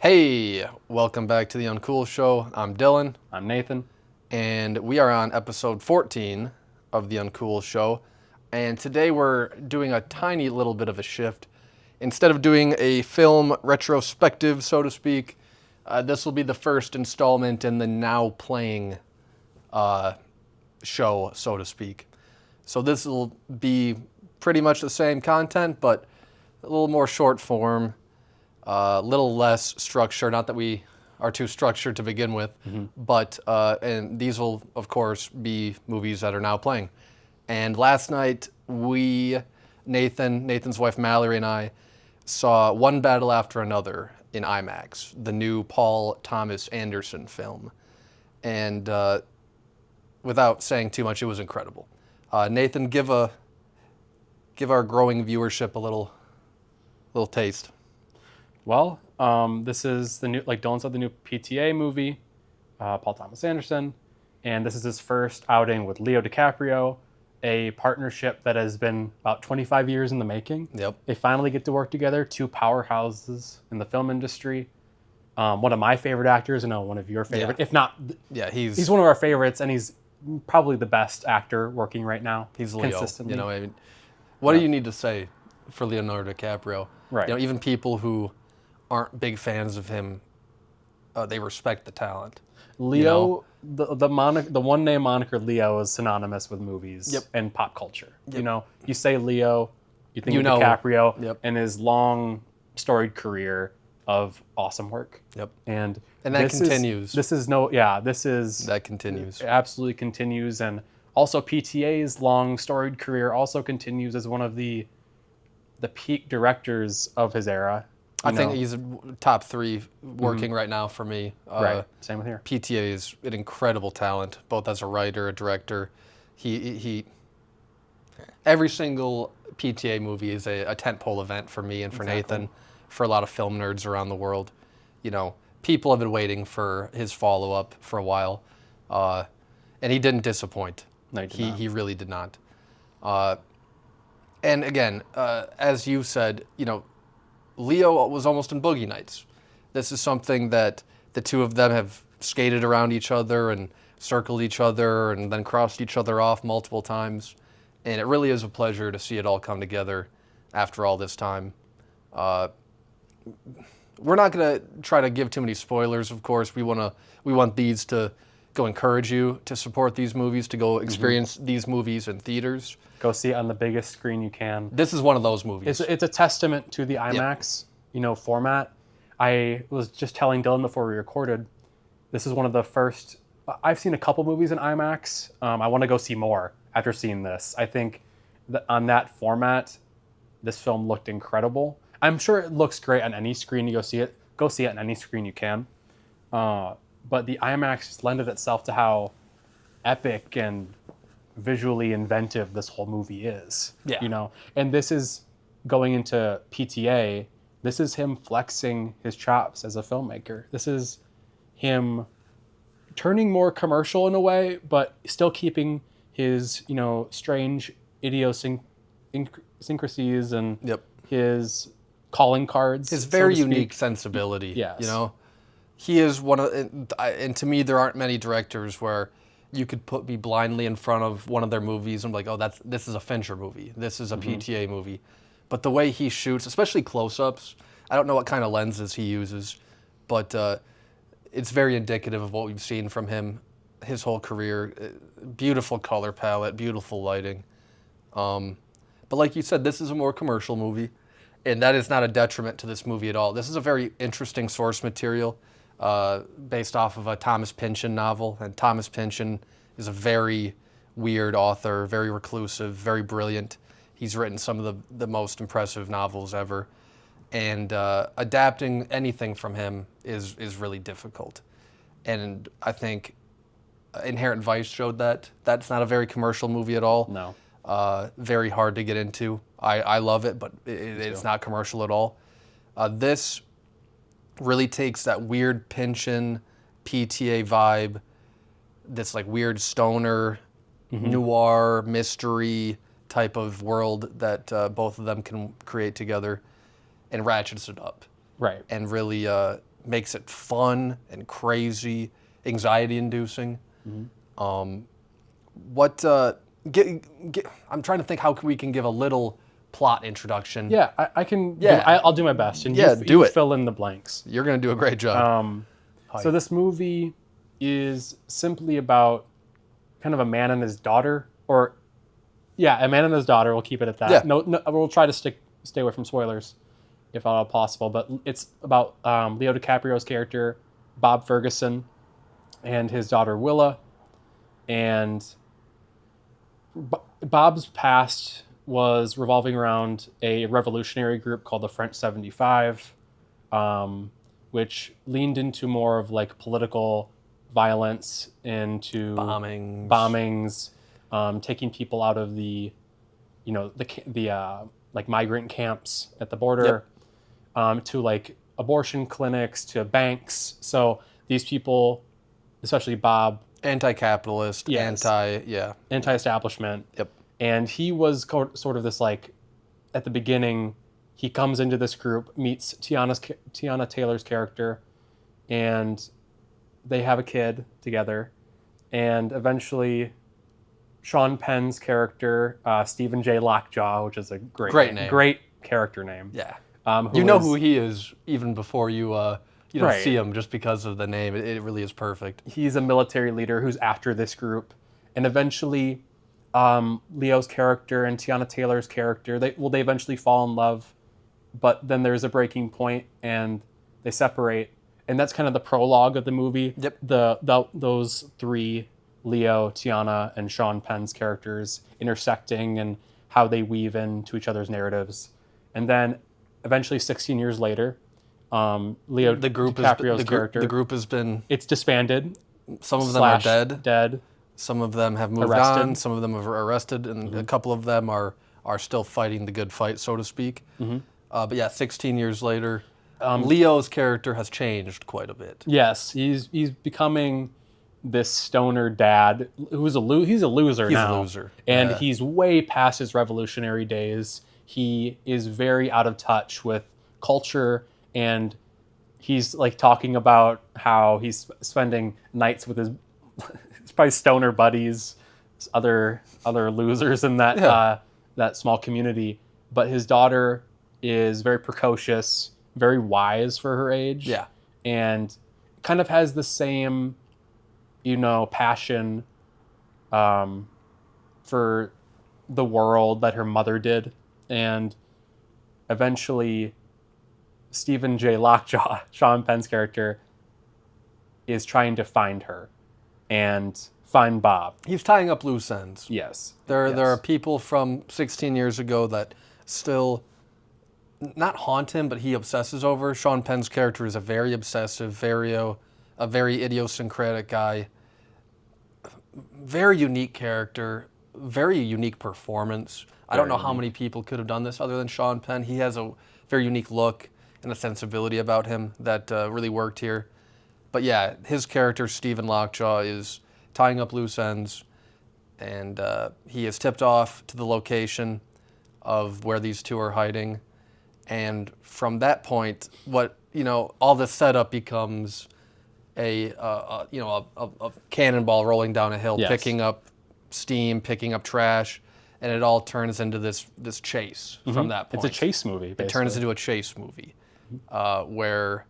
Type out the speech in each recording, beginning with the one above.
Hey, welcome back to the Uncool show. I'm Dylan, I'm Nathan. and we are on episode 14 of the Uncool show. And today we're doing a tiny little bit of a shift. Instead of doing a film retrospective, so to speak, this will be the first installment in the now playing show, so to speak. So this will be pretty much the same content, but a little more short form, a little less structure. Not that we are too structured to begin with, but and these will of course be movies that are now playing. And last night Nathan's wife Mallory, and I saw One Battle After Another in IMAX, the new Paul Thomas Anderson film, and without saying too much, it was incredible. Nathan, give our growing viewership a little taste. Well, this is the new, like Dylan said, the new PTA movie, Paul Thomas Anderson, and this is his first outing with Leo DiCaprio, a partnership that has been about 25 years in the making. Yep. They finally get to work together, two powerhouses in the film industry. One of my favorite actors, and one of your favorite, if not, he's one of our favorites, and he's probably the best actor working right now. He's Leo. Consistently. What do you need to say for Leonardo DiCaprio? Right. Even people who aren't big fans of him, they respect the talent. Leo, the one name moniker Leo is synonymous with movies and pop culture. Yep. You say Leo, you think of DiCaprio and his long storied career of awesome work. Yep. And that continues. That continues. It absolutely continues, and also PTA's long storied career also continues as one of the peak directors of his era. I think he's top 3 working right now for me. Right. Same with here. PTA is an incredible talent, both as a writer, a director. He every single PTA movie is a tentpole event for me and for Nathan, for a lot of film nerds around the world. People have been waiting for his follow-up for a while, and he didn't disappoint. No, he really did not. And again, as you said, Leo was almost in Boogie Nights. This is something that the two of them have skated around each other and circled each other and then crossed each other off multiple times. And it really is a pleasure to see it all come together after all this time. We're not going to try to give too many spoilers, of course. We want these to go encourage you to support these movies, to go experience these movies in theaters. Go see it on the biggest screen you can. This is one of those movies. It's a testament to the IMAX, format. I was just telling Dylan before we recorded, this is one of the first. I've seen a couple movies in IMAX. I want to go see more after seeing this. I think that on that format, this film looked incredible. I'm sure it looks great on any screen you go see it. Go see it on any screen you can. But the IMAX just lended itself to how epic and visually inventive this whole movie is. Yeah. And this is going into PTA. This is him flexing his chops as a filmmaker. This is him turning more commercial in a way, but still keeping his, strange idiosyncrasies and his calling cards. His very unique sensibility. Yes. He is one of, and to me, there aren't many directors where you could put me blindly in front of one of their movies and be like, oh, this is a Fincher movie. This is a PTA movie. But the way he shoots, especially close-ups, I don't know what kind of lenses he uses, but it's very indicative of what we've seen from him his whole career. Beautiful color palette, beautiful lighting. But like you said, this is a more commercial movie, and that is not a detriment to this movie at all. This is a very interesting source material. Based off of a Thomas Pynchon novel, and Thomas Pynchon is a very weird author, very reclusive, very brilliant. He's written some of the most impressive novels ever, and adapting anything from him is really difficult. And I think Inherent Vice showed that. That's not a very commercial movie at all. No. Very hard to get into. I love it, but it's not commercial at all. This really takes that weird Pynchon PTA vibe, this like weird stoner, noir, mystery type of world that both of them can create together, and ratchets it up. Right. And really makes it fun and crazy, anxiety-inducing. What I'm trying to think how we can give a little plot introduction. Yeah, I can. Yeah. I'll do my best, and Yeah, do you it. fill in the blanks. You're gonna do a great job. So this movie is simply about kind of a man and his daughter, or a man and his daughter. We'll keep it at that. Yeah. No, we'll try to stay away from spoilers if at all possible. But it's about Leo DiCaprio's character, Bob Ferguson, and his daughter Willa, and Bob's past was revolving around a revolutionary group called the French 75, which leaned into more of like political violence, into bombings, taking people out of the like migrant camps at the border, to like abortion clinics, to banks. So these people, especially Bob, Anti-capitalist, Yes. Anti-establishment. Yep. And he was sort of this like, at the beginning, he comes into this group, meets Tiana Taylor's character, and they have a kid together. And eventually, Sean Penn's character, Stephen J. Lockjaw, which is a great name. great character name. Yeah. Who You know is- who he is even before you don't Right. see him, just because of the name. It really is perfect. He's a military leader who's after this group, and eventually Leo's character and Tiana Taylor's character, they eventually fall in love, but then there's a breaking point and they separate, and that's kind of the prologue of the movie. Yep. Those three, Leo, Tiana, and Sean Penn's characters intersecting and how they weave into each other's narratives, and then eventually 16 years later, Leo DiCaprio's character, The group has been. it's disbanded. Some of them are / dead. Some of them have moved Arrested. on. Some of them are arrested, and a couple of them are still fighting the good fight, so to speak. But yeah, 16 years later, Leo's character has changed quite a bit. Yes, he's becoming this stoner dad who's he's a loser now. He's a loser. And Yeah. he's way past his revolutionary days. He is very out of touch with culture, and he's like talking about how he's spending nights with his probably stoner buddies, other losers in that that small community. But his daughter is very precocious, very wise for her age. Yeah. And kind of has the same, passion for the world that her mother did. And eventually, Stephen J. Lockjaw, Sean Penn's character, is trying to find her and find Bob. He's tying up loose ends. Yes. There Yes. are people from 16 years ago that still not haunt him, but he obsesses over. Sean Penn's character is a very obsessive, a very idiosyncratic guy. Very unique character, very unique performance. I don't know how many people could have done this other than Sean Penn. He has a very unique look and a sensibility about him that really worked here. But yeah, his character, Stephen Lockjaw, is tying up loose ends, and he is tipped off to the location of where these two are hiding. And from that point, all the setup becomes a cannonball rolling down a hill, Yes. picking up steam, picking up trash, and it all turns into this chase from that point. It's a chase movie, basically. It turns into a chase movie, where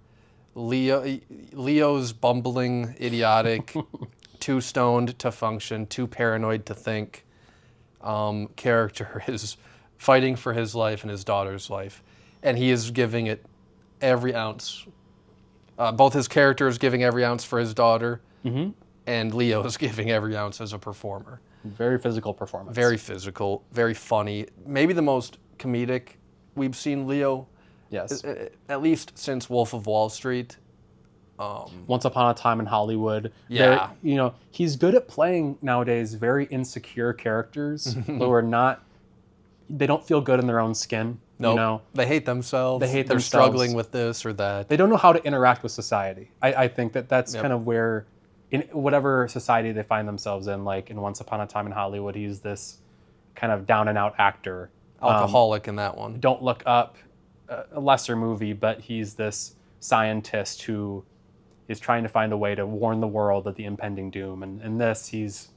Leo's bumbling, idiotic, too stoned to function, too paranoid to think character is fighting for his life and his daughter's life, and he is giving it every ounce. Both his character is giving every ounce for his daughter, and Leo is giving every ounce as a performer. Very physical performance. Very physical, very funny. Maybe the most comedic we've seen Leo, Yes. at least since Wolf of Wall Street. Once Upon a Time in Hollywood. Yeah. He's good at playing nowadays very insecure characters who are not, they don't feel good in their own skin. Nope. They hate themselves. They hate They're themselves. struggling with this or that. They don't know how to interact with society. I think that's kind of where, in whatever society they find themselves in, like in Once Upon a Time in Hollywood, he's this kind of down and out actor. Alcoholic in that one. Don't Look Up, a lesser movie, but he's this scientist who is trying to find a way to warn the world of the impending doom. And in this, he's,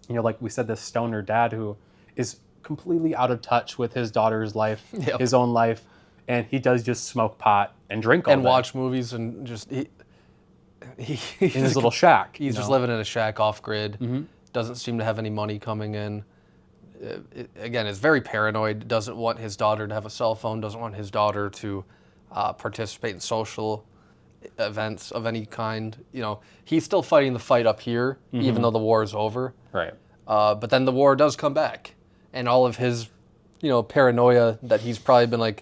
like we said, this stoner dad who is completely out of touch with his daughter's life, Yep. his own life, and he does just smoke pot and drink all and day watch movies and just in his little shack. He's just living in a shack off grid. Doesn't seem to have any money coming in. Again, is very paranoid. Doesn't want his daughter to have a cell phone. Doesn't want his daughter to participate in social events of any kind. He's still fighting the fight up here, even though the war is over. Right. But then the war does come back, and all of his, paranoia that he's probably been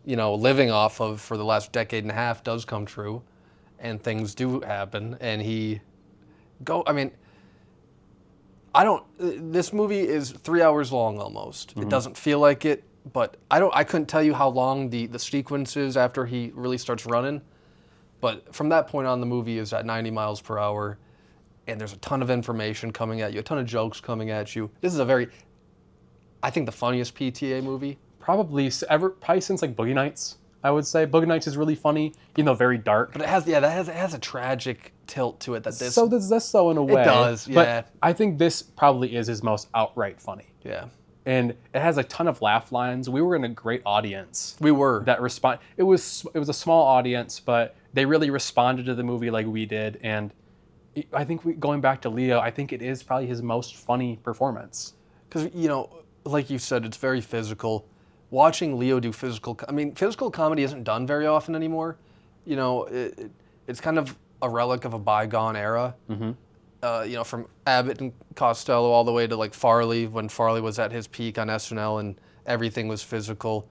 living off of for the last decade and a half does come true, and things do happen, and this movie is 3 hours long almost. It doesn't feel like it, but I couldn't tell you how long the sequence is after he really starts running, but from that point on, the movie is at 90 miles per hour, and there's a ton of information coming at you, a ton of jokes coming at you. This is I think the funniest PTA movie. Probably since Boogie Nights, I would say. Boogie Nights is really funny, very dark. But it has a tragic tilt to it. So does this, though, in a way. It does, yeah. But I think this probably is his most outright funny. Yeah. And it has a ton of laugh lines. We were in a great audience. We were. That respond. It was a small audience, but they really responded to the movie like we did. And I think going back to Leo, I think it is probably his most funny performance. Because, like you said, it's very physical. Watching Leo do physical comedy isn't done very often anymore. It's kind of a relic of a bygone era. From Abbott and Costello all the way to Farley, when Farley was at his peak on SNL and everything was physical.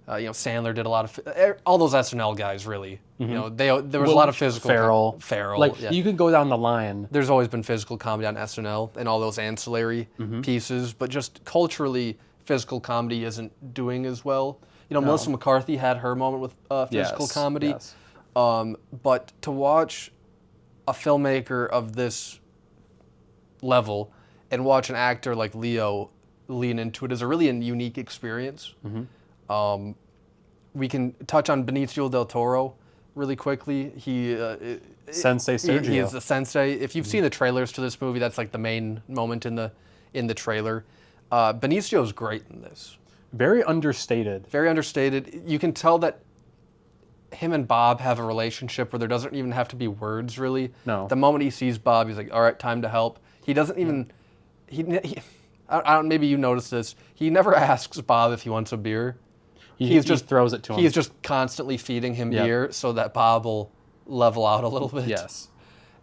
Sandler did a lot of all those SNL guys really. There was a lot of physical. Farrell. Yeah. You can go down the line. There's always been physical comedy on SNL and all those ancillary pieces, but just culturally, physical comedy isn't doing as well. Melissa McCarthy had her moment with physical comedy. Yes. But to watch a filmmaker of this level and watch an actor like Leo lean into it is a really unique experience. We can touch on Benicio del Toro really quickly. Sensei Sergio. He is the sensei. If you've seen the trailers to this movie, that's the main moment in the trailer. Benicio's great in this. Very understated. Very understated. You can tell that him and Bob have a relationship where there doesn't even have to be words, really. No. The moment he sees Bob, he's like, all right, time to help. He doesn't even... I don't, maybe you noticed this. He never asks Bob if he wants a beer. He just throws it to him. He's just constantly feeding him beer so that Bob will level out a little bit. Yes.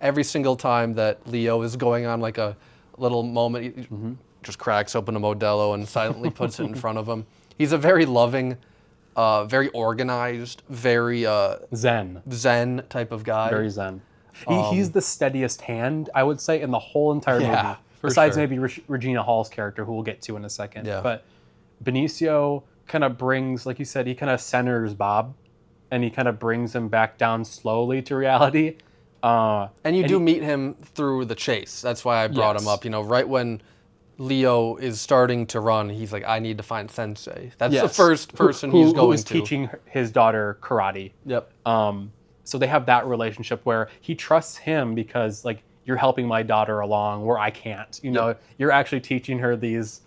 Every single time that Leo is going on a little moment, he just cracks open a Modelo and silently puts it in front of him. He's a very loving, very organized, very zen type of guy. Very zen. He's the steadiest hand, I would say, in the whole entire movie. Besides maybe Regina Hall's character, who we'll get to in a second. Yeah. But Benicio kind of brings, like you said, he kind of centers Bob, and he kind of brings him back down slowly to reality. And you do meet him through the chase. That's why I brought him up. Right when Leo is starting to run, he's like, I need to find Sensei. That's the first person he's going to. Who is teaching his daughter karate. Yep. So they have that relationship where he trusts him because, you're helping my daughter along where I can't. You're actually teaching her these,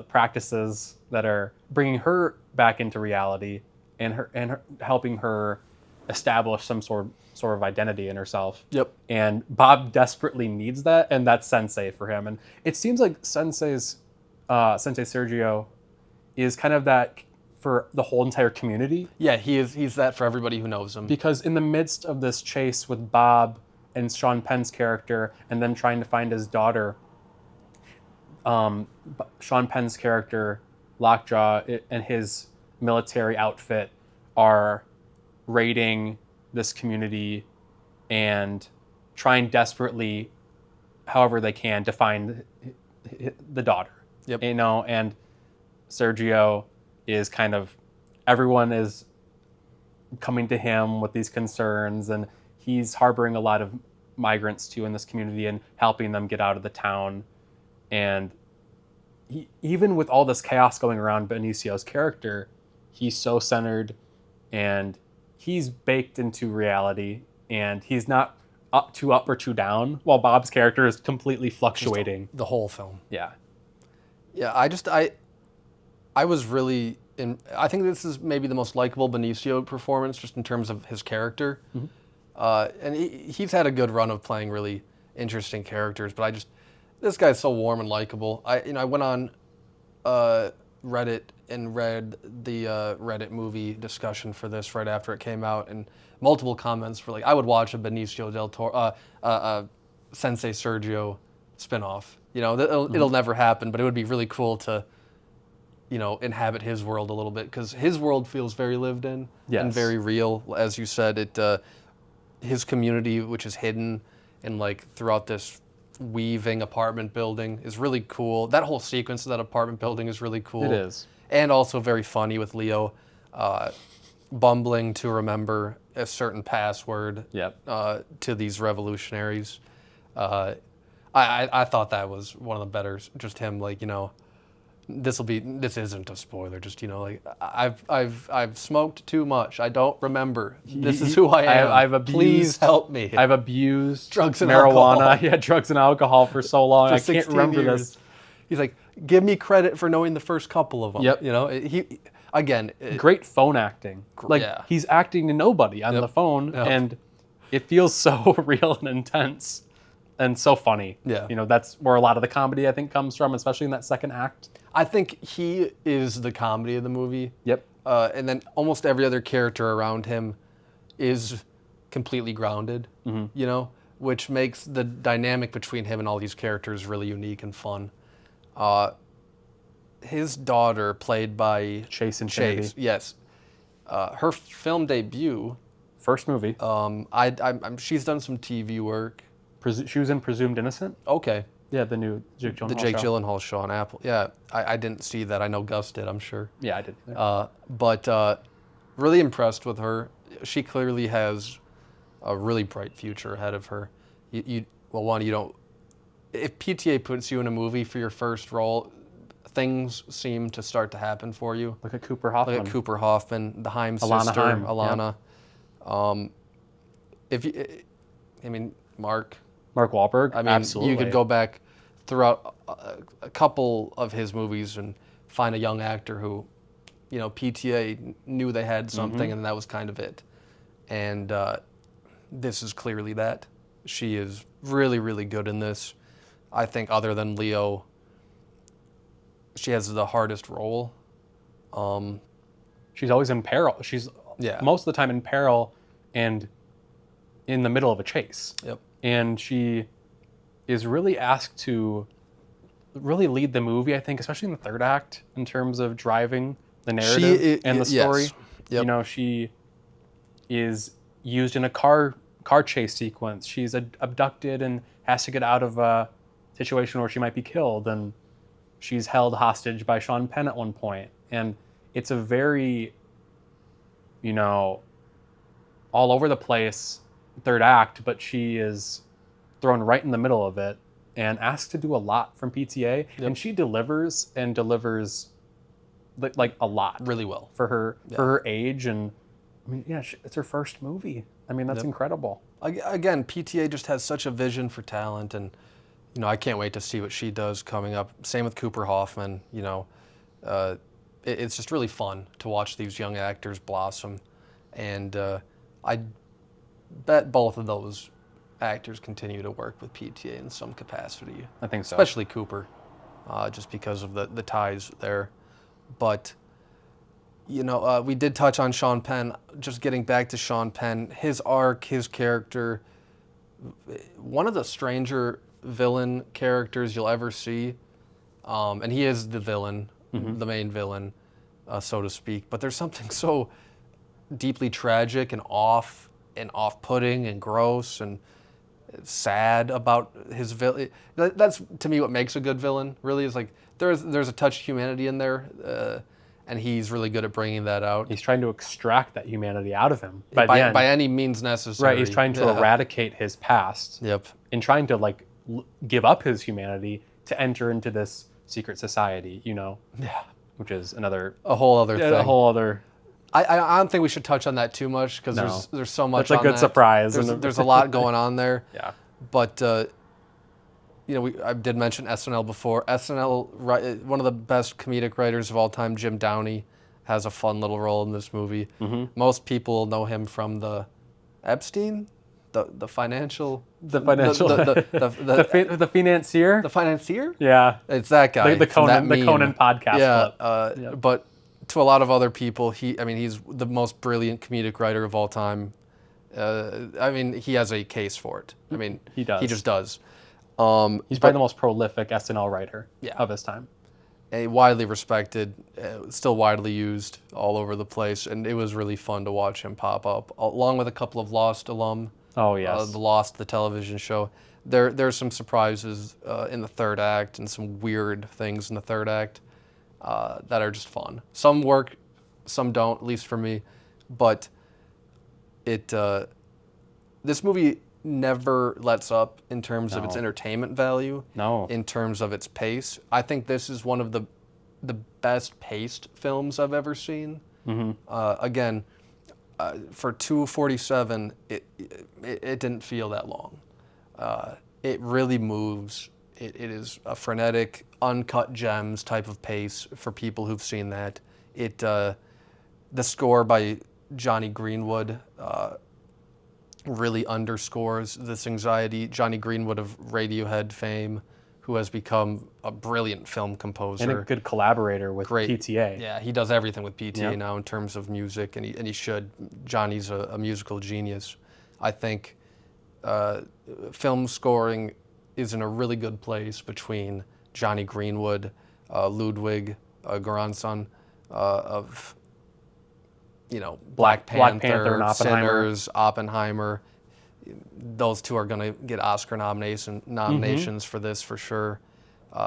practices that are bringing her back into reality and her helping her establish some sort of identity in herself. Yep. And Bob desperately needs that, and that's Sensei for him. And it seems like Sensei Sergio is kind of that for the whole entire community. Yeah, he's that for everybody who knows him. Because in the midst of this chase with Bob and Sean Penn's character, and them trying to find his daughter, Sean Penn's character, Lockjaw, and his military outfit are raiding this community and trying desperately, however they can, to find the daughter. Yep. And Sergio is kind of, everyone is coming to him with these concerns, and he's harboring a lot of migrants too in this community and helping them get out of the town. And even with all this chaos going around Benicio's character, he's so centered, and he's baked into reality, and he's not too up or too down, while Bob's character is completely fluctuating. The whole film. Yeah. Yeah, I was really I think this is maybe the most likable Benicio performance, just in terms of his character. And he's had a good run of playing really interesting characters, but this guy's so warm and likable. I went on Reddit and read the Reddit movie discussion for this right after it came out, and multiple comments were like, I would watch a Benicio del Toro, Sensei Sergio spinoff. It'll never happen, but it would be really cool to, inhabit his world a little bit, because his world feels very lived in and very real. As you said, his community, which is hidden and like throughout this weaving apartment building, is really cool. That whole sequence of that apartment building is really cool. It is. And also very funny with Leo bumbling to remember a certain password to these revolutionaries. I thought that was one of the better, just him like, this isn't a spoiler, just, like, I've smoked too much. I don't remember. This is who I am. I've abused, please help me. I've abused drugs and marijuana. alcohol. Yeah, drugs and alcohol for so long. I can't remember years. this. He's like, give me credit for knowing the first couple of them. Yep. He again. Great phone acting. Like, he's acting to nobody on the phone, and it feels so real and intense and so funny. Yeah. That's where a lot of the comedy, I think, comes from, especially in that second act. I think he is the comedy of the movie. Yep. And then almost every other character around him is completely grounded, which makes the dynamic between him and all these characters really unique and fun. His daughter, played by Chase Infinity. Yes. Her film debut. First movie. She's done some TV work. She was in Presumed Innocent? Okay. Yeah, the new Jake Gyllenhaal show. The Jake Gyllenhaal show on Apple. Yeah, I didn't see that. I know Gus did, I'm sure. Yeah, I did. But really impressed with her. She clearly has a really bright future ahead of her. You don't... If PTA puts you in a movie for your first role, things seem to start to happen for you. Like a Cooper Hoffman. Like a Cooper Hoffman, the Haim Alana sister, Haim, Alana. Yeah. Mark Wahlberg. Absolutely. You could go back throughout a couple of his movies and find a young actor who, PTA knew they had something, and that was kind of it. And this is clearly that. She is really, really good in this. I think other than Leo, she has the hardest role. She's always in peril. She's most of the time in peril and in the middle of a chase. Yep. And she is really asked to really lead the movie, I think, especially in the third act, in terms of driving the narrative and the story. Yes. Yep. She is used in a car chase sequence. She's abducted and has to get out of a situation where she might be killed, and she's held hostage by Sean Penn at one point. And it's a very, all over the place third act, but she is thrown right in the middle of it and asked to do a lot from PTA. Yep. And she delivers like a lot. Really well. For her age. And it's her first movie. That's incredible. Again, PTA just has such a vision for talent, and I can't wait to see what she does coming up. Same with Cooper Hoffman. It's just really fun to watch these young actors blossom, and I bet both of those actors continue to work with PTA in some capacity. I think so. Especially Cooper, just because of the ties there. But, we did touch on Sean Penn. Just getting back to Sean Penn, his arc, his character, one of the stranger villain characters you'll ever see. And he is the villain, the main villain, so to speak. But there's something so deeply tragic and off-putting and gross and sad about his villain. That's, to me, what makes a good villain, really, is like there's a touch of humanity in there, and he's really good at bringing that out. He's trying to extract that humanity out of him. By any means necessary. Right, he's trying to eradicate his past. Yep. And trying to, give up his humanity to enter into this secret society, Yeah. Which is a whole other thing. A whole other I don't think we should touch on that too much because No. there's so much. That's a on good that. surprise. There's a lot going on there. Yeah. But I did mention SNL before. SNL, one of the best comedic writers of all time, Jim Downey, has a fun little role in this movie. Mm-hmm. Most people know him from the Epstein, the financial, The financial, the financier. the financier. Yeah. It's that guy. The from that Conan meme. podcast Yeah, clip. Yep. but to a lot of other people, he's the most brilliant comedic writer of all time. He has a case for it. He does. He just does. He's probably the most prolific SNL writer of his time. Widely respected, still widely used all over the place, and it was really fun to watch him pop up, along with a couple of Lost alum. Oh yes, the television show. There's some surprises in the third act and some weird things in the third act that are just fun. Some work, some don't, at least for me. But this movie never lets up in terms of its entertainment value. No. In terms of its pace, I think this is one of the best paced films I've ever seen. Mm-hmm. Again, for 2:47, it didn't feel that long. It really moves. It is a frenetic, uncut gems type of pace for people who've seen that. The score by Johnny Greenwood really underscores this anxiety. Johnny Greenwood of Radiohead fame, who has become a brilliant film composer. And a good collaborator with PTA. Yeah, he does everything with PTA now in terms of music, and he should. Johnny's a musical genius. I think film scoring is in a really good place between Johnny Greenwood, Ludwig Göransson of Black Panther and Oppenheimer. Sinners, Oppenheimer. Those two are going to get Oscar nominations for this for sure.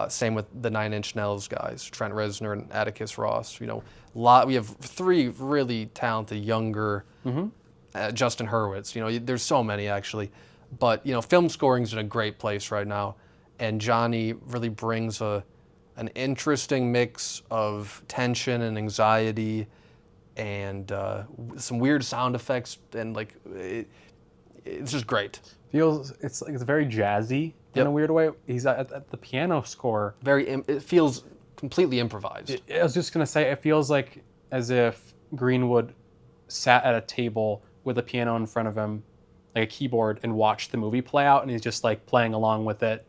Same with the Nine Inch Nails guys, Trent Reznor and Atticus Ross. We have three really talented younger. Justin Hurwitz. There's so many actually, but film scoring's in a great place right now, and Johnny really brings an interesting mix of tension and anxiety, and some weird sound effects, and it's just great. It's very jazzy in a weird way. He's at the piano score. It feels completely improvised. I was just gonna say, it feels like as if Greenwood sat at a table with a piano in front of him, like a keyboard, and watched the movie play out, and he's just playing along with it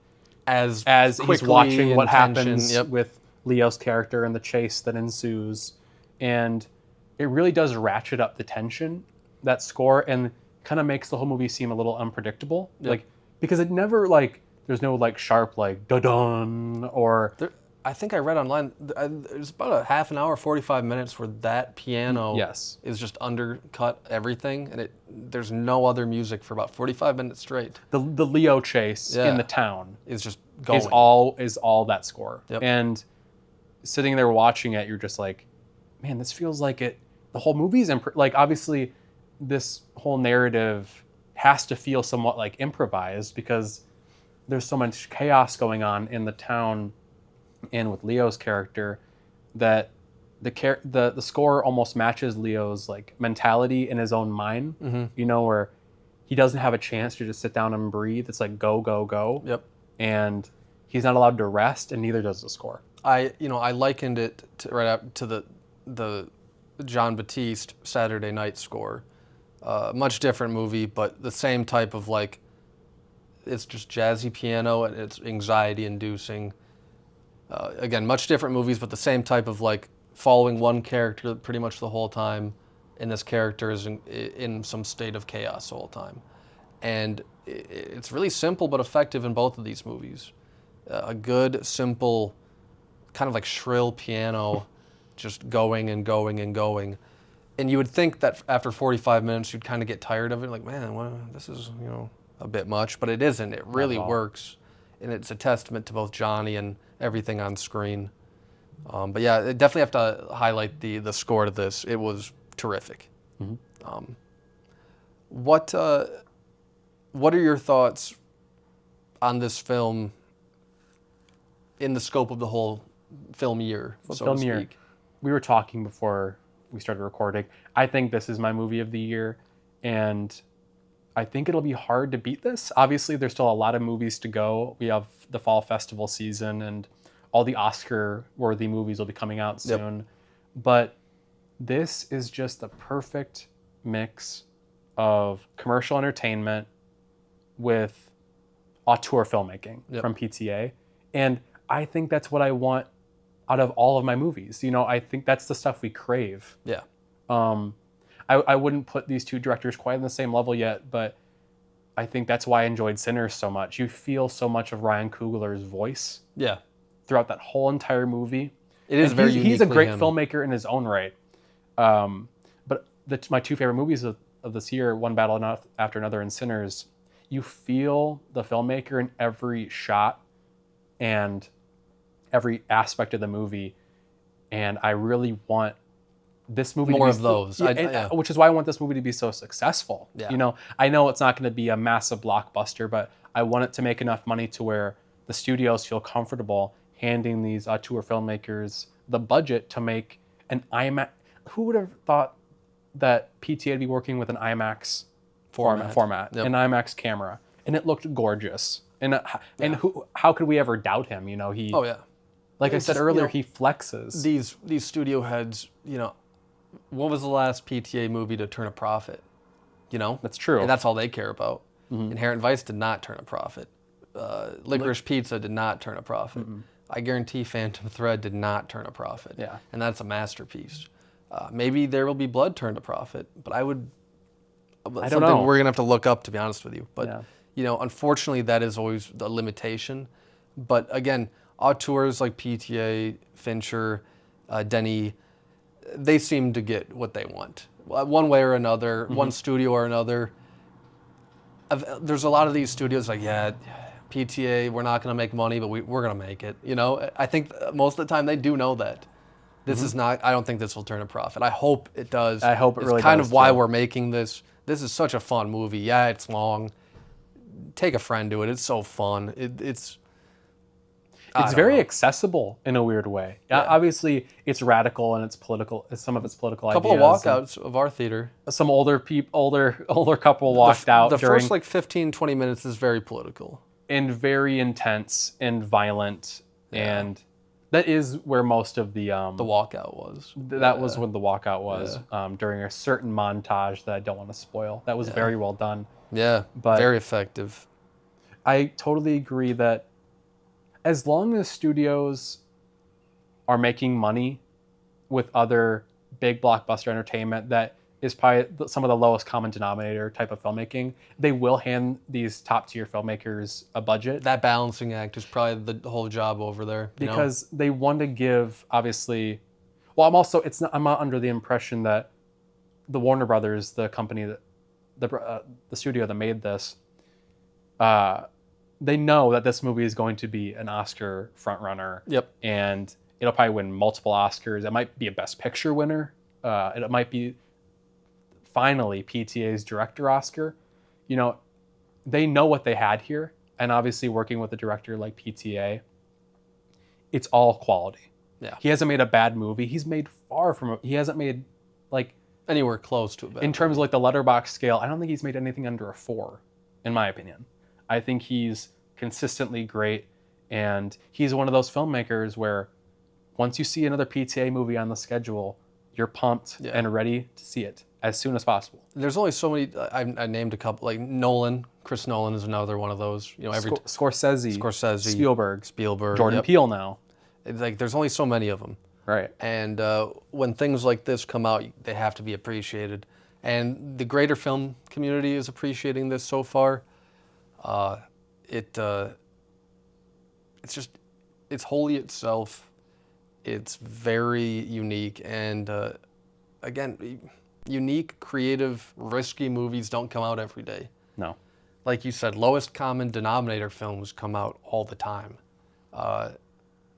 as he's watching what happens with Leo's character and the chase that ensues. And it really does ratchet up the tension, that score, and kind of makes the whole movie seem a little unpredictable. Because it never there's no sharp da-dun or... I think I read online, there's about a half an hour, 45 minutes where that piano is just undercut everything, and there's no other music for about 45 minutes straight. The Leo chase in the town is just going. Is all that score. Yep. And sitting there watching it, you're just like, man, this feels like it. The whole movie's obviously this whole narrative has to feel somewhat improvised because there's so much chaos going on in the town and with Leo's character that the score almost matches Leo's mentality in his own mind. Where he doesn't have a chance to just sit down and breathe. It's go, go, go. Yep. And he's not allowed to rest, and neither does the score. I likened it to the John Batiste Saturday Night score. Much different movie, but the same type of it's just jazzy piano and it's anxiety inducing. Again, much different movies, but the same type of following one character pretty much the whole time, and this character is in some state of chaos the whole time. And it's really simple but effective in both of these movies. A good, simple, kind of shrill piano, just going and going and going. And you would think that after 45 minutes you'd kind of get tired of it, man, this is a bit much, but it isn't. It really works, and it's a testament to both Johnny and everything on screen. But yeah, I definitely have to highlight the score to this. It was terrific. What are your thoughts on this film in the scope of the whole film year, so to speak? We were talking before we started recording. I think this is my movie of the year, and I think it'll be hard to beat this. Obviously, there's still a lot of movies to go. We have the fall festival season, and all the Oscar-worthy movies will be coming out soon. But this is just the perfect mix of commercial entertainment with auteur filmmaking from PTA. And I think that's what I want out of all of my movies. You know, I think that's the stuff we crave. Yeah. I wouldn't put these two directors quite on the same level yet, but I think that's why I enjoyed Sinners so much. You feel so much of Ryan Coogler's voice throughout that whole entire movie. It is very uniquely He's a great him. filmmaker in his own right. But my two favorite movies of this year, One Battle After Another and Sinners, you feel the filmmaker in every shot and every aspect of the movie. And I really want this movie more to of those, which is why I want this movie to be so successful. You know, I know it's not going to be a massive blockbuster, but I want it to make enough money to where the studios feel comfortable handing these auteur filmmakers the budget to make an IMAX. Who would have thought that PTA would be working with an IMAX format, an IMAX camera, and it looked gorgeous. And how could we ever doubt him? You know, like I said earlier, he flexes. These studio heads, you know, what was the last PTA movie to turn a profit? You know? That's true. And that's all they care about. Inherent Vice did not turn a profit. Licorice Pizza did not turn a profit. I guarantee Phantom Thread did not turn a profit. Yeah. And that's a masterpiece. Maybe There Will Be Blood turned a profit, but I don't know. We're going to have to look up, to be honest with you. But, you know, unfortunately, that is always the limitation. But again, auteurs like PTA, Fincher, Denis, they seem to get what they want. One way or another, one studio or another. There's a lot of these studios like, PTA, we're not going to make money, but we're going to make it. You know, I think most of the time they do know that. This is not, I don't think this will turn a profit. I hope it does. I hope it really does. It's kind of why we're making this. This is such a fun movie. Yeah, it's long. Take a friend to it. It's so fun. It's very accessible in a weird way. Obviously, it's radical and it's political. Some of it's political ideas. A couple of walkouts of our theater. Some older couple walked out. The first 15, 20 minutes is very political. And very intense and violent. And that is where most of the walkout was. That was when the walkout was during a certain montage that I don't want to spoil. That was very well done. Yeah, but very effective. I totally agree that as long as studios are making money with other big blockbuster entertainment that is probably some of the lowest common denominator type of filmmaking, they will hand these top tier filmmakers a budget. That balancing act is probably the whole job over there. Because they want to give, obviously, well, I'm not under the impression that the Warner Brothers, the company that, the studio that made this, they know that this movie is going to be an Oscar frontrunner. And it'll probably win multiple Oscars. It might be a Best Picture winner. It might be finally PTA's director Oscar. You know, they know what they had here. And obviously working with a director like PTA, it's all quality. Yeah. He hasn't made a bad movie. He hasn't made like anywhere close to a bad in terms of like the letterbox scale. I don't think he's made anything under a 4, in my opinion. I think he's consistently great. And he's one of those filmmakers where once you see another PTA movie on the schedule, you're pumped and ready to see it as soon as possible. There's only so many. I named a couple, like Nolan. Chris Nolan is another one of those. You know, Scorsese, Spielberg, Jordan Peele now. It's like there's only so many of them. Right. And when things like this come out, they have to be appreciated. And the greater film community is appreciating this so far. It's wholly itself. It's very unique, and again, unique, creative, risky movies don't come out every day. No. Like you said, lowest common denominator films come out all the time.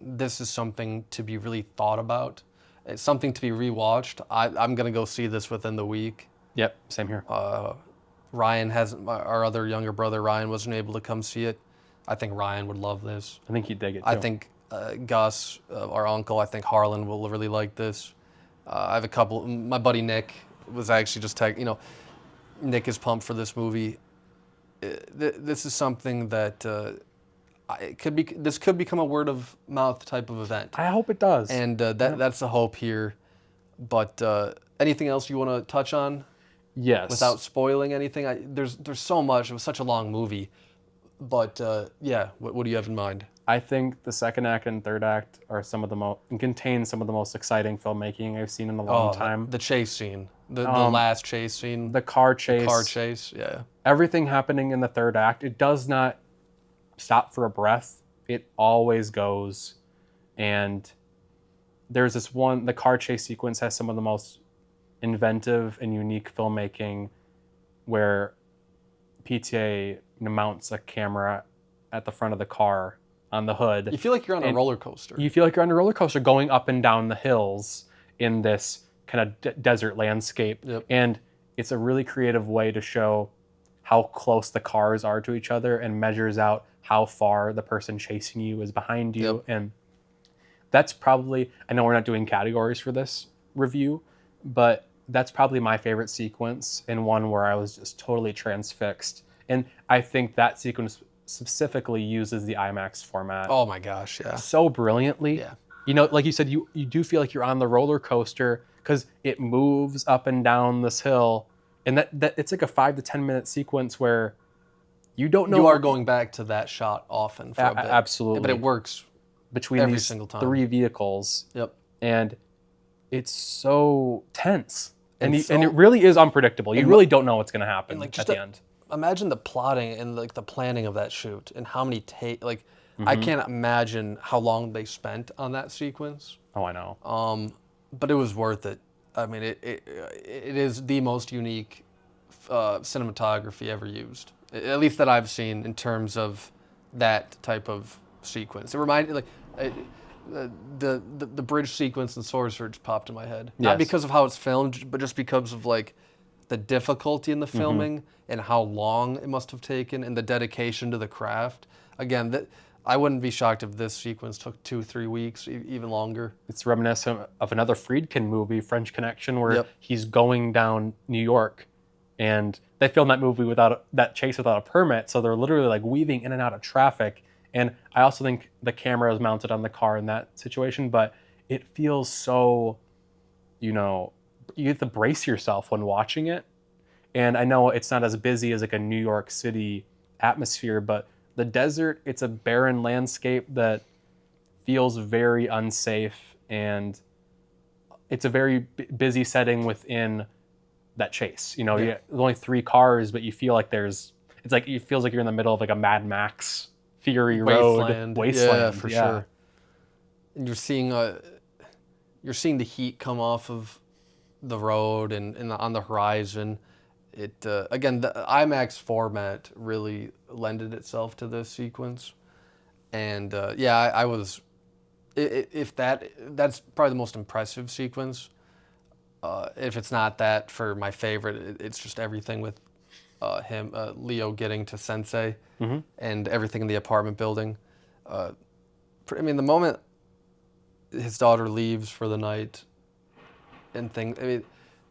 This is something to be really thought about. It's something to be rewatched. I'm going to go see this within the week. Yep, same here. Ryan hasn't, our other younger brother, Ryan, wasn't able to come see it. I think Ryan would love this. I think he'd dig it too. I think Gus, our uncle, I think Harlan will really like this. I have a couple. My buddy Nick was actually just Nick is pumped for this movie. This is something that this could become a word of mouth type of event, I hope it does. and that's the hope here. But anything else you want to touch on Yes. without spoiling anything? There's so much. It was such a long movie, but yeah. What do you have in mind? I think the second act and third act are contain some of the most exciting filmmaking I've seen in a long time. The chase scene, the last chase scene, The car chase, yeah. everything happening in the third act. It does not stop for a breath. It always goes. And there's the car chase sequence has some of the most inventive and unique filmmaking where PTA mounts a camera at the front of the car on the hood. You feel like you're on a roller coaster. You feel like you're on a roller coaster going up and down the hills in this kind of desert landscape. Yep. And it's a really creative way to show how close the cars are to each other and measures out how far the person chasing you is behind you. Yep. And that's probably, I know we're not doing categories for this review, but that's probably my favorite sequence and one where I was just totally transfixed. And I think that sequence specifically uses the IMAX format Oh my gosh, yeah. so brilliantly. Yeah. You know, like you said, you do feel like you're on the roller coaster because it moves up and down this hill, and that it's like a 5 to 10 minute sequence where you don't know. You are going back to that shot often for a bit. Absolutely. But it works between every these single time. 3 vehicles. Yep. And it's so tense. And And it really is unpredictable. You really don't know what's going to happen like, at the end. Imagine the plotting and like the planning of that shoot and how many I can't imagine how long they spent on that sequence. Oh, I know. But it was worth it. I mean, it is the most unique cinematography ever used, at least that I've seen in terms of that type of sequence. It reminded the bridge sequence in Sorcerer just popped in my head, not Yes. because of how it's filmed, but just because of like the difficulty in the filming and how long it must have taken and the dedication to the craft. Again, I wouldn't be shocked if this sequence took 2-3 weeks, even longer. It's reminiscent of another Friedkin movie, French Connection, where Yep. he's going down New York, and they filmed that movie that chase without a permit, so they're literally like weaving in and out of traffic. And I also think the camera is mounted on the car in that situation, but it feels so, you have to brace yourself when watching it. And I know it's not as busy as like a New York City atmosphere, but the desert, it's a barren landscape that feels very unsafe, and it's a very busy setting within that chase. There's only 3 cars, but you feel like it feels like you're in the middle of like a Mad Max Fury Road wasteland. Yeah, for sure. And you're seeing the heat come off of the road and on the horizon. It again, the IMAX format really lended itself to this sequence, and I was, that's probably the most impressive sequence. If it's not that, for my favorite, it's just everything with Leo getting to Sensei and everything in the apartment building. I mean, the moment his daughter leaves for the night and things, I mean,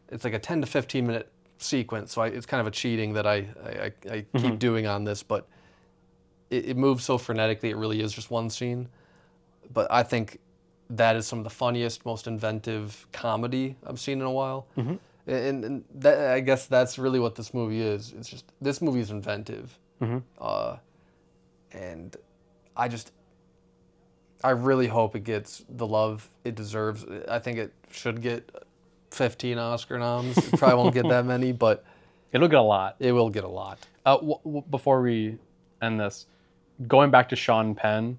it's like a 10 to 15 minute sequence, so it's kind of a cheating that I keep doing on this, but it moves so frenetically, it really is just one scene. But I think that is some of the funniest, most inventive comedy I've seen in a while. And that, I guess that's really what this movie is. It's just, this movie is inventive. And I really hope it gets the love it deserves. I think it should get 15 Oscar noms. It probably won't get that many, but It'll get a lot. it will get a lot. Before we end this, going back to Sean Penn,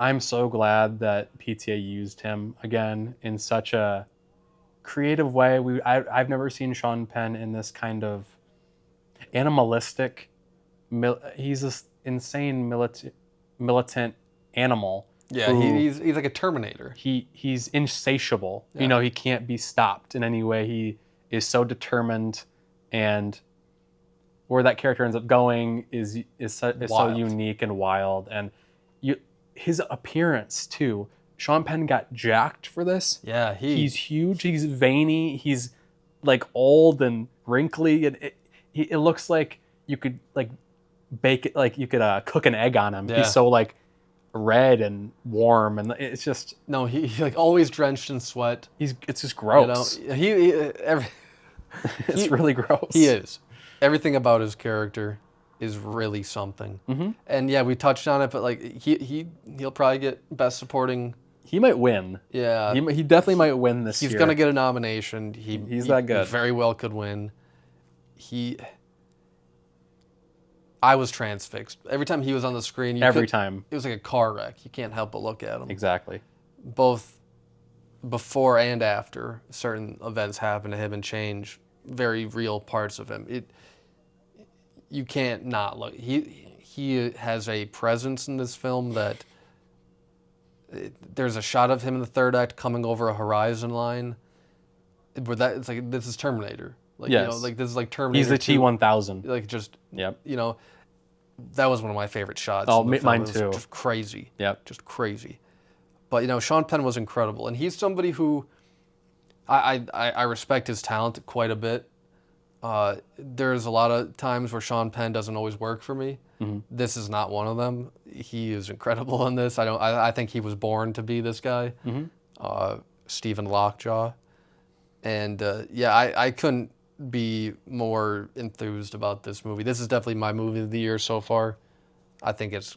I'm so glad that PTA used him again in such a creative way. I've never seen Sean Penn in this kind of animalistic. He's this insane militant animal. Yeah, he's like a Terminator. He's insatiable. Yeah. He can't be stopped in any way. He is so determined, and where that character ends up going is so unique and wild. And his appearance too Sean Penn got jacked for this. Yeah, He's huge. He's veiny. He's like old and wrinkly, and it looks like you could like bake it, like you could cook an egg on him. Yeah. He's so like red and warm, and it's just no, he like always drenched in sweat. it's just gross. You know, he It's really gross. He is. Everything about his character is really something. Mm-hmm. And yeah, we touched on it, but like he'll probably get Best Supporting. He might win. Yeah, He definitely might win this year. he's gonna get a nomination. He's that good. He very well could win. I was transfixed every time he was on the screen. Every time. It was like a car wreck. You can't help but look at him. Exactly. Both before and after certain events happen to him and change very real parts of him. You can't not look. He has a presence in this film that there's a shot of him in the third act coming over a horizon line where it's like, this is Terminator. Like, yes. You know, like this is like Terminator. He's the 2. T-1000. Like just, yep. You know, that was one of my favorite shots. Oh, in the film. mine It was too. Just crazy. Yep. Just crazy. But, you know, Sean Penn was incredible. And he's somebody who I respect his talent quite a bit. There's a lot of times where Sean Penn doesn't always work for me. Mm-hmm. This is not one of them. He is incredible in this. I think he was born to be this guy, Stephen Lockjaw. And yeah, I couldn't be more enthused about this movie. This is definitely my movie of the year so far. I think it's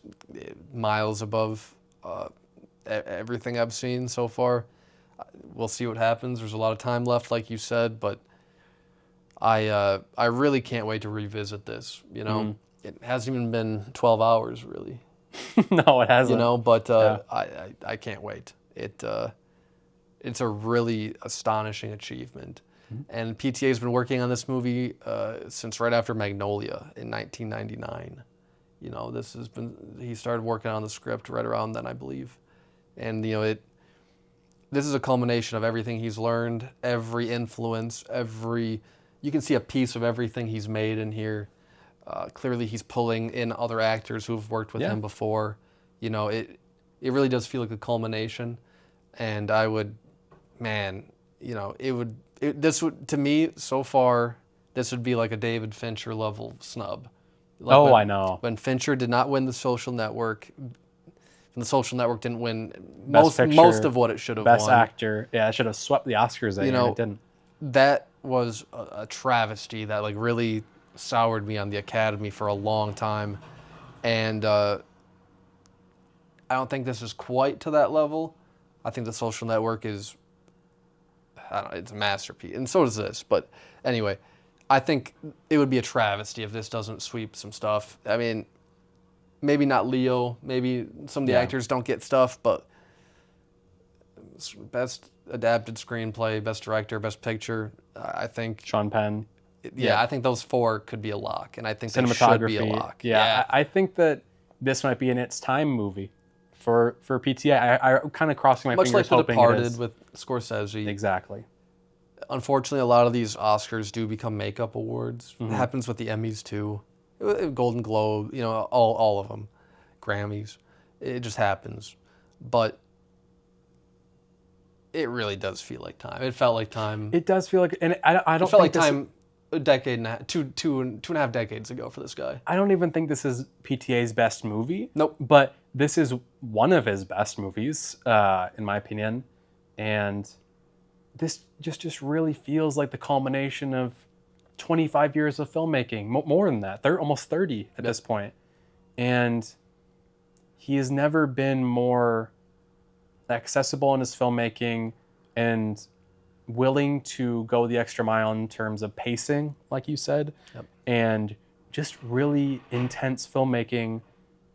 miles above everything I've seen so far. We'll see what happens. There's a lot of time left, like you said, but I really can't wait to revisit this. You know, It hasn't even been 12 hours, really. No, it hasn't. You know, but Yeah. I can't wait. It's a really astonishing achievement. And PTA has been working on this movie since right after Magnolia in 1999. You know, he started working on the script right around then, I believe. And, you know, this is a culmination of everything he's learned, every influence, you can see a piece of everything he's made in here. Clearly he's pulling in other actors who've worked with him before. You know, it really does feel like a culmination. And this would, to me, so far, this would be like a David Fincher level snub. Like I know. When Fincher did not win The Social Network, and The Social Network didn't win Best most of what it should have won. Best Actor. Yeah, it should have swept the Oscars that year, and it didn't. That was a travesty that like really soured me on the Academy for a long time. And I don't think this is quite to that level. I think The Social Network is, it's a masterpiece, and so is this. But anyway, I think it would be a travesty if this doesn't sweep some stuff. I mean, maybe not Leo, maybe some of the actors don't get stuff, but best adapted screenplay, best director, best picture, I think. Sean Penn. Yeah, I think those four could be a lock, and I think they Cinematography. should be a lock. Yeah. I think that this might be an its time movie for PTA. I'm kind of crossing my Much fingers, like The hoping it Departed is. with Scorsese. Exactly. Unfortunately, a lot of these Oscars do become makeup awards. It happens with the Emmys too, Golden Globe, you know, all of them, Grammys. It just happens, but it really does feel like time. It felt like time. It does feel like, and I don't. It felt like time a decade and a half, two and a half decades ago for this guy. I don't even think this is PTA's best movie. Nope. But this is one of his best movies, in my opinion, and this just really feels like the culmination of 25 years of filmmaking, more than that. They're almost 30 at this point. And he has never been more accessible in his filmmaking and willing to go the extra mile in terms of pacing, like you said, and just really intense filmmaking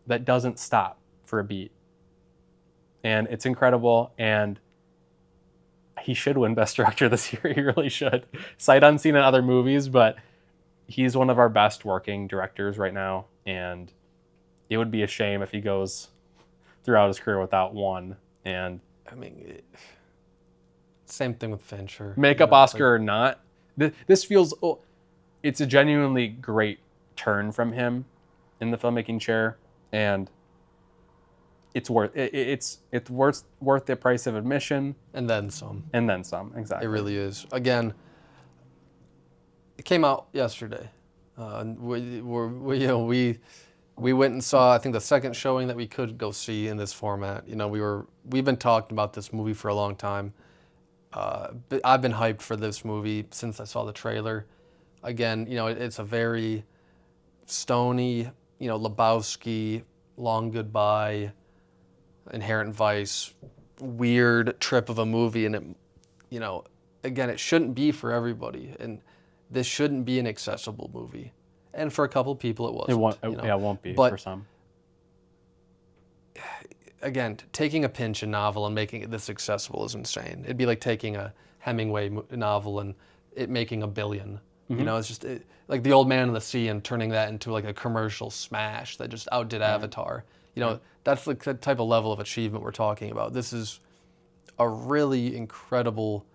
that doesn't stop for a beat. And it's incredible, and he should win Best Director this year. He really should. Sight unseen in other movies, but he's one of our best working directors right now, and it would be a shame if he goes throughout his career without one. And I mean, same thing with Fincher. Makeup Oscar or not, this feels, it's a genuinely great turn from him in the filmmaking chair, and it's worth the price of admission And then some. and then some. Exactly. It really is. Again, it came out yesterday. We went and saw, I think, the second showing that we could go see in this format. We've been talking about this movie for a long time. But I've been hyped for this movie since I saw the trailer. Again, it's a very Stoney, Lebowski, Long Goodbye, Inherent Vice, weird trip of a movie, and again, it shouldn't be for everybody, and this shouldn't be an accessible movie. And for a couple people, it wasn't. It won't be But for some. Again, taking a Pynchon novel and making it this accessible is insane. It'd be like taking a Hemingway novel and it making $1 billion. It's just like The Old Man and the Sea and turning that into like a commercial smash that just outdid Avatar. That's like the type of level of achievement we're talking about. This is a really incredible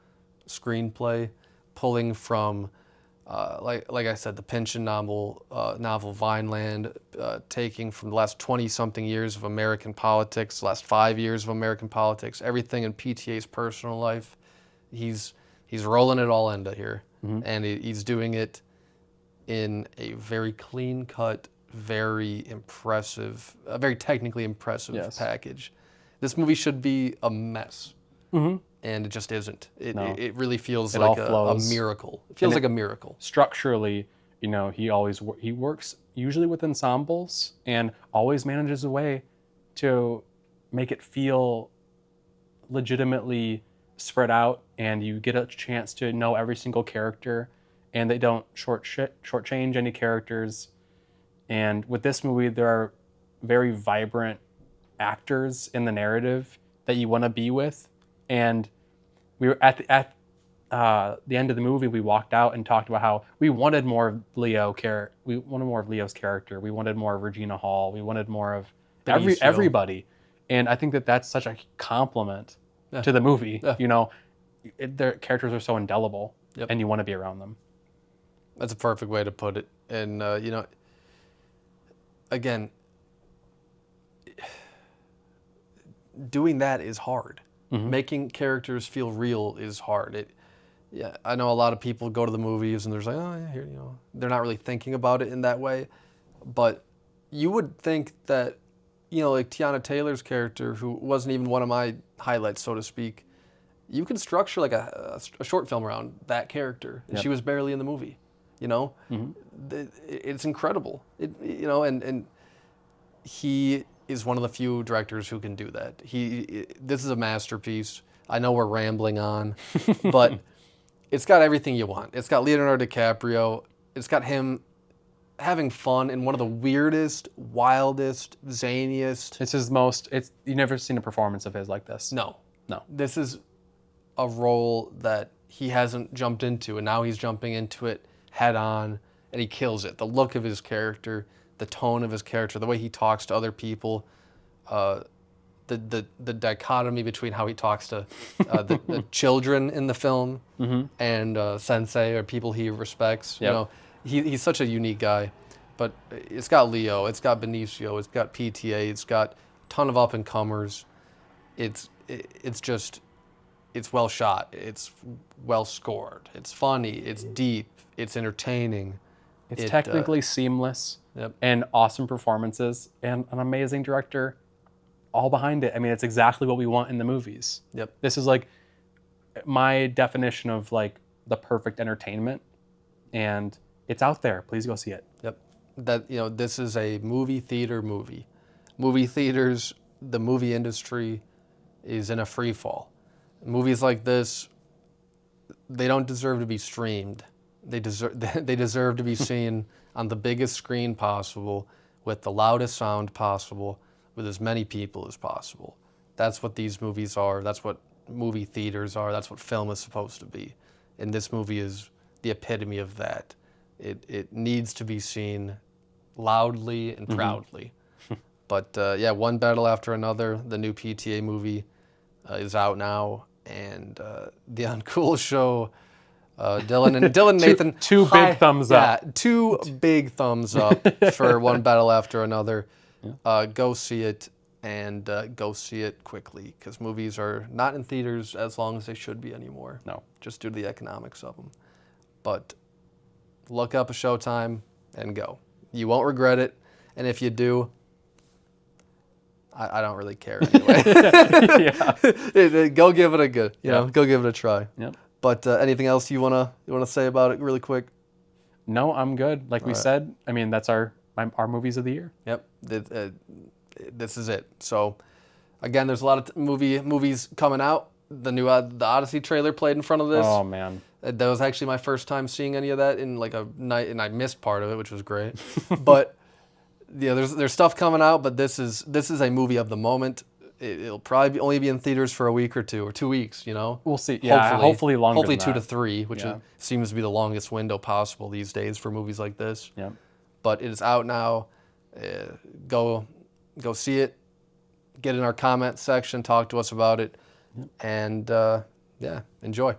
screenplay, pulling from, like I said, the Pynchon novel Vineland, taking from the last 20-something years of American politics, the last 5 years of American politics, everything in PTA's personal life. He's rolling it all into here, and he's doing it in a very clean-cut, very impressive, very technically impressive package. This movie should be a mess, and it just isn't. It really feels like a miracle. It feels like a miracle. Structurally, he works usually with ensembles and always manages a way to make it feel legitimately spread out, and you get a chance to know every single character, and they don't shortchange any characters. And with this movie, there are very vibrant actors in the narrative that you want to be with. And we were at the end of the movie, we walked out and talked about how we wanted more of We wanted more of Leo's character. We wanted more of Regina Hall. We wanted more of everybody. And I think that that's such a compliment to the movie. Yeah. Their characters are so indelible, and you want to be around them. That's a perfect way to put it. And again, doing that is hard. Making characters feel real is hard. I know a lot of people go to the movies and there's like, oh yeah, here, they're not really thinking about it in that way. But you would think that, like Tiana Taylor's character, who wasn't even one of my highlights, so to speak, you can structure like a short film around that character. And she was barely in the movie. It's incredible. And he is one of the few directors who can do that. This is a masterpiece. I know we're rambling on, but it's got everything you want. It's got Leonardo DiCaprio. It's got him having fun in one of the weirdest, wildest, zaniest. You've never seen a performance of his like this. No. This is a role that he hasn't jumped into, and now he's jumping into it head on, and he kills it. The look of his character, the tone of his character, the way he talks to other people, the dichotomy between how he talks to the children in the film and sensei or people he respects. He's such a unique guy. But it's got Leo, it's got Benicio, it's got PTA, it's got a ton of up-and-comers. It's well shot, it's well scored, it's funny, it's deep, it's entertaining. It's technically seamless, and awesome performances, and an amazing director all behind it. I mean, it's exactly what we want in the movies. This is like my definition of like the perfect entertainment, and it's out there. Please go see it. This is a movie theater movie. Movie theaters, the movie industry is in a free fall. Movies like this, they don't deserve to be streamed. They deserve to be seen on the biggest screen possible, with the loudest sound possible, with as many people as possible. That's what these movies are. That's what movie theaters are. That's what film is supposed to be. And this movie is the epitome of that. It needs to be seen loudly and proudly. But one battle after another. The new PTA movie is out now, and the Uncool show. Dylan and Nathan. Two big thumbs up. Yeah, 2 big thumbs up for One Battle After Another. Go see it, and go see it quickly, because movies are not in theaters as long as they should be anymore. No. Just due to the economics of them. But look up a showtime and go. You won't regret it. And if you do, I don't really care anyway. Yeah. Go give it a good, Yeah. go give it a try. Yep. But anything else you wanna say about it really quick? No, I'm good. Like we said, I mean, that's our movies of the year. Yep. This is it. So, again, there's a lot of movies coming out. The new the Odyssey trailer played in front of this. Oh man. That was actually my first time seeing any of that in like a night, and I missed part of it, which was great. But yeah, there's stuff coming out, but this is a movie of the moment. It'll probably only be in theaters for a week or 2 or 2 weeks. We'll see. Yeah, hopefully longer. Hopefully than 2 that. to 3, which seems to be the longest window possible these days for movies like this. Yeah. But it is out now. Go see it. Get in our comment section. Talk to us about it. And enjoy.